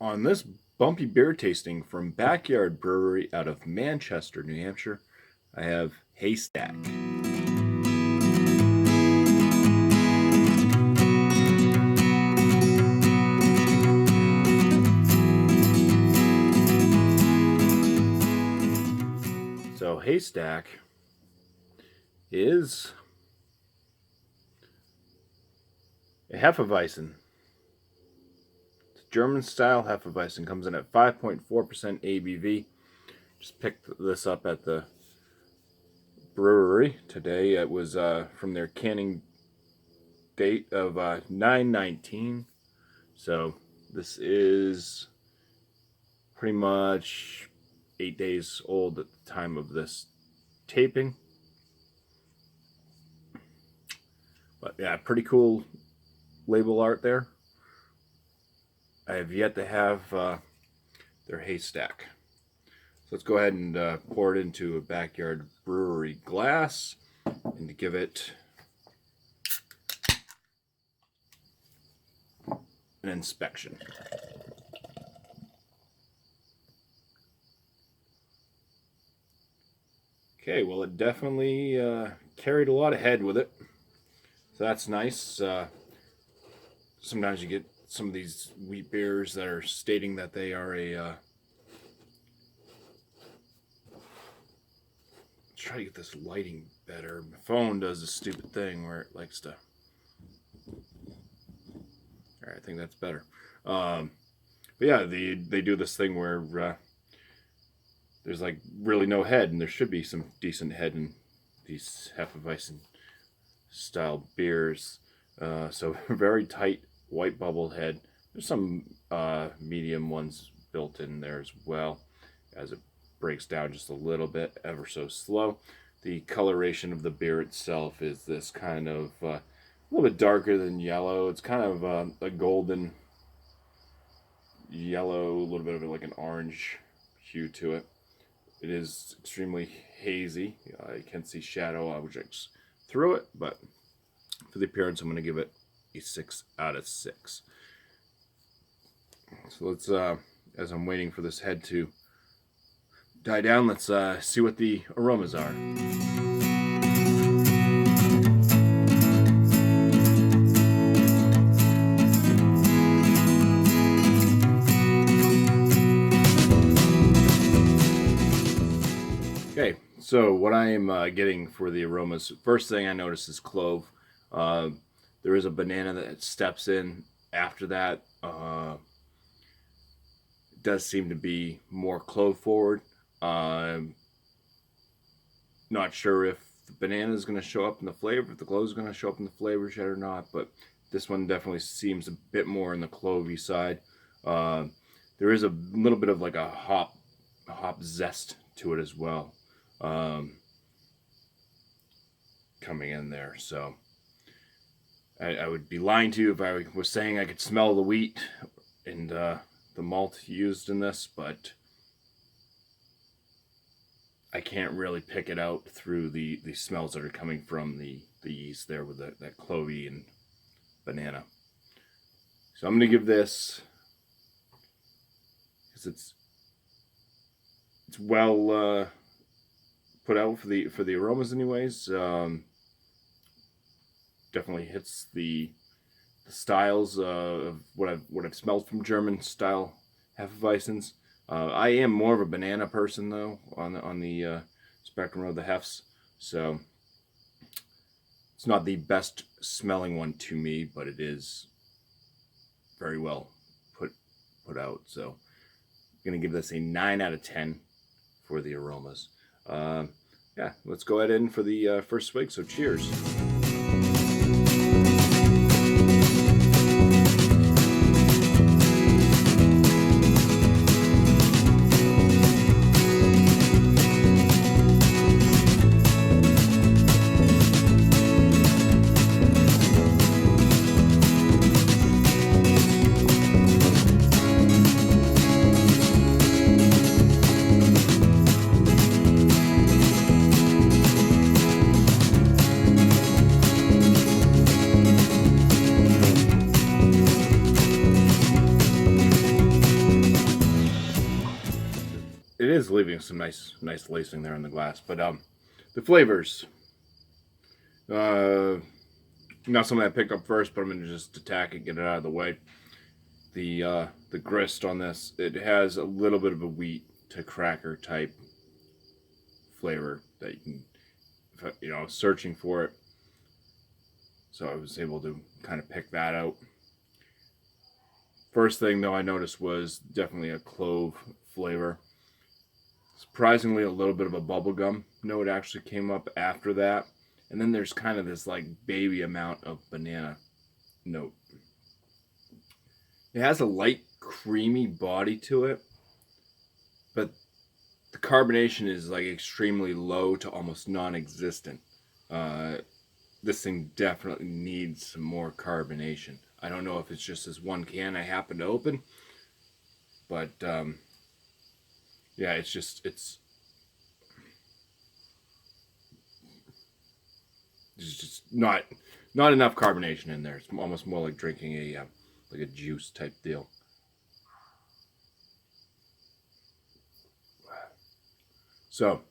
On this bumpy beer tasting from Backyard Brewery out of Manchester, New Hampshire, I have Haystack. So Haystack is a hefeweizen. German style hefeweizen, comes in at 5.4% ABV. Just picked this up at the brewery today. It was from their canning date of 9/19. So this is pretty much 8 days old at the time of this taping. But yeah, pretty cool label art there. I have yet to have their Haystack. So let's go ahead and pour it into a Backyard Brewery glass and to give it an inspection. Okay, well, it definitely carried a lot of head with it. So that's nice. Sometimes you get some of these wheat beers that are stating that they are a try to get this lighting better. My phone does a stupid thing where it likes to. Alright, I think that's better. But yeah, they do this thing where there's like really no head, and there should be some decent head in these Hefeweizen style beers. So very tight white bubble head. There's some medium ones built in there as well, as it breaks down just a little bit, ever so slow. The coloration of the beer itself is this kind of a little bit darker than yellow. It's kind of a golden yellow, a little bit of like an orange hue to it. It is extremely hazy. You can see shadow objects through it, but for the appearance, I'm going to give it a 6 out of 6. So let's, as I'm waiting for this head to die down, let's see what the aromas are. Okay, so what I am getting for the aromas, first thing I notice is clove. There is a banana that steps in after that. It does seem to be more clove forward. Not sure if the banana is going to show up in the flavor, if the clove is going to show up in the flavors yet or not, but this one definitely seems a bit more in the clovey side. There is a little bit of like a hop zest to it as well, coming in there. So I would be lying to you if I was saying I could smell the wheat and the malt used in this, but I can't really pick it out through the smells that are coming from the yeast there with that clovey and banana. So I'm going to give this, because it's well put out for the aromas anyways. Definitely hits the styles of what I've smelled from German style Hefeweizens. I am more of a banana person though on the spectrum of the Hefs, so it's not the best smelling one to me, but it is very well put out. So I'm gonna give this a 9 out of 10 for the aromas. Yeah, let's go ahead in for the first swig. So cheers. is leaving some nice lacing there in the glass. But the flavors, not something I picked up first, but I'm gonna just attack it, get it out of the way. The grist on this, it has a little bit of a wheat to cracker type flavor that you can, you know, searching for it. So I was able to kind of pick that out. First thing though I noticed was definitely a clove flavor. Surprisingly, a little bit of a bubblegum note actually came up after that. And then there's kind of this like baby amount of banana note. It has a light creamy body to it, but the carbonation is like extremely low to almost non-existent. This thing definitely needs some more carbonation. I don't know if it's just this one can I happened to open, but yeah, it's just not enough carbonation in there. It's almost more like drinking a like a juice type deal. So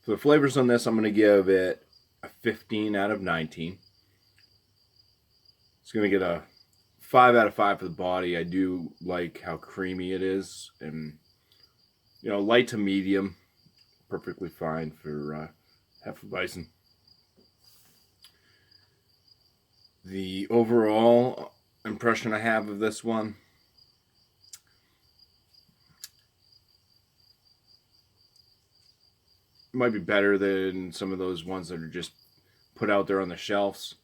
for the flavors on this, I'm going to give it a 15 out of 19. It's going to get a 5 out of 5 for the body. I do like how creamy it is, and you know, light to medium, perfectly fine for hefeweizen. The overall impression I have of this one, might be better than some of those ones that are just put out there on the shelves.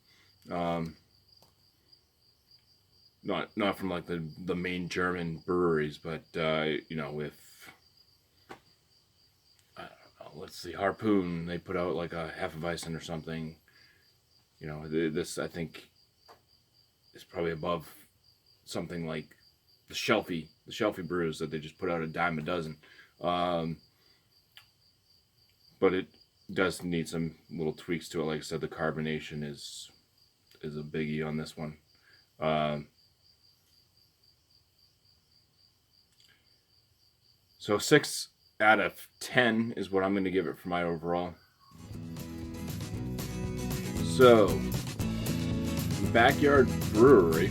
Not from like the main German breweries, but you know, with I don't know, let's see, Harpoon, they put out like a hefeweizen or something. You know, this I think is probably above something like the shelfie brews that they just put out a dime a dozen. But it does need some little tweaks to it. Like I said, the carbonation is a biggie on this one. So 6 out of 10 is what I'm going to give it for my overall. So, Backyard Brewery,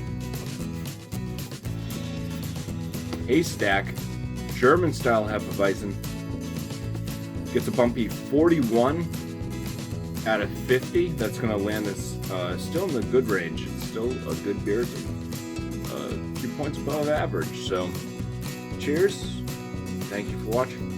Haystack, German style hefeweizen, gets a bumpy 41 out of 50. That's going to land this still in the good range. It's still a good beer. It's a few points above average. So, cheers. Thank you for watching.